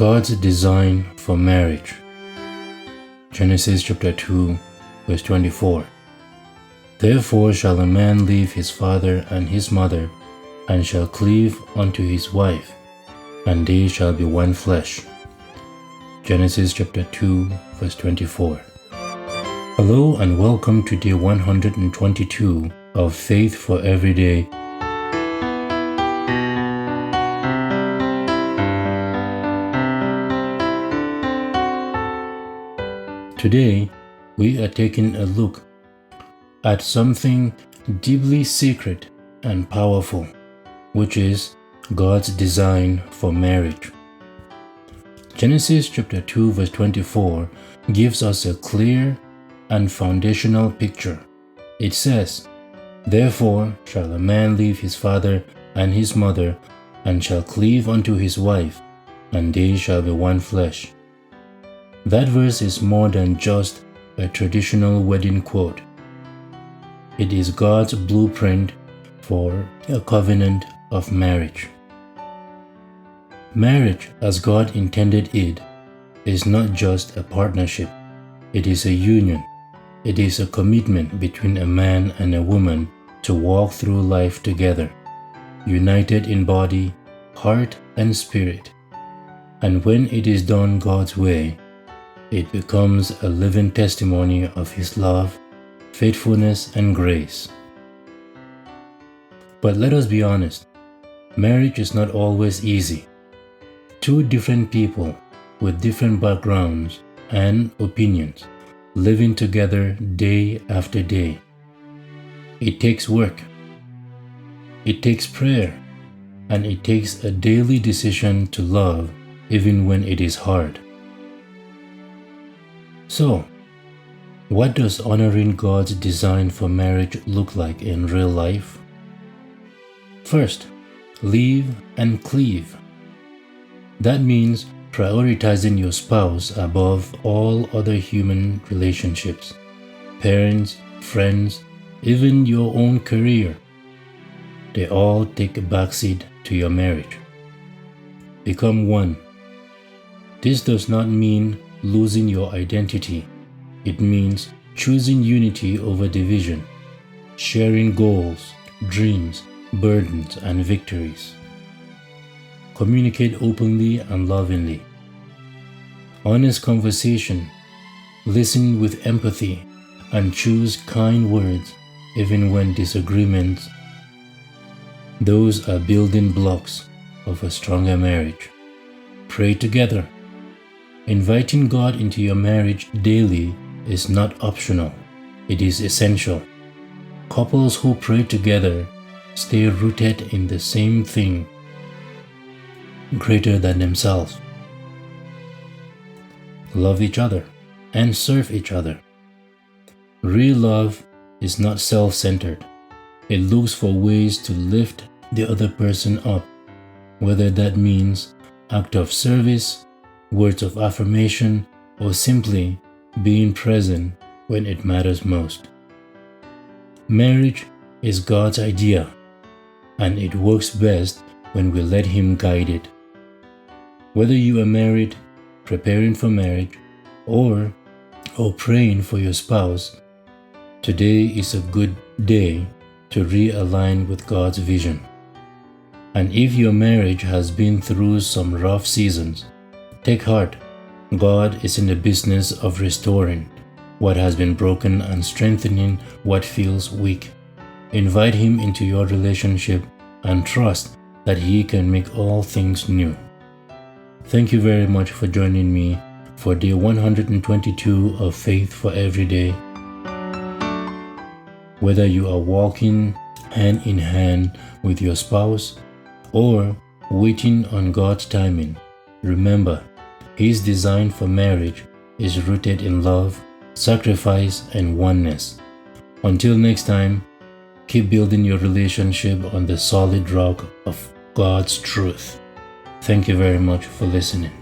God's design for marriage. Genesis chapter 2, verse 24. Therefore shall a man leave his father and his mother, and shall cleave unto his wife, and they shall be one flesh. Genesis chapter 2, verse 24. Hello and welcome to day 122 of Faith for Every Day. Today, we are taking a look at something deeply sacred and powerful, which is God's design for marriage. Genesis chapter 2 verse 24 gives us a clear and foundational picture. It says, Therefore shall a man leave his father and his mother, and shall cleave unto his wife, and they shall be one flesh. That verse is more than just a traditional wedding quote. It is God's blueprint for a covenant of marriage. Marriage, as God intended it, is not just a partnership. It is a union. It is a commitment between a man and a woman to walk through life together, united in body, heart, and spirit. And when it is done God's way, it becomes a living testimony of His love, faithfulness, and grace. But let us be honest, marriage is not always easy. Two different people with different backgrounds and opinions living together day after day. It takes work, it takes prayer, and it takes a daily decision to love even when it is hard. So, what does honoring God's design for marriage look like in real life? First, leave and cleave. That means prioritizing your spouse above all other human relationships, parents, friends, even your own career. They all take a backseat to your marriage. Become one. This does not mean losing your identity. It means choosing unity over division, sharing goals, dreams, burdens, and victories. Communicate openly and lovingly. Honest conversation, listen with empathy, and choose kind words even when disagreements. Those are building blocks of a stronger marriage. Pray together. Inviting God into your marriage daily is not optional, it is essential. Couples who pray together stay rooted in the same thing, greater than themselves. Love each other and serve each other. Real love is not self-centered. It looks for ways to lift the other person up, whether that means act of service, words of affirmation, or simply being present when it matters most. Marriage is God's idea, and it works best when we let Him guide it. Whether you are married, preparing for marriage, or praying for your spouse, today is a good day to realign with God's vision. And if your marriage has been through some rough seasons, take heart. God is in the business of restoring what has been broken and strengthening what feels weak. Invite Him into your relationship and trust that He can make all things new. Thank you very much for joining me for day 122 of Faith for Every Day. Whether you are walking hand in hand with your spouse or waiting on God's timing, remember, His design for marriage is rooted in love, sacrifice, and oneness. Until next time, keep building your relationship on the solid rock of God's truth. Thank you very much for listening.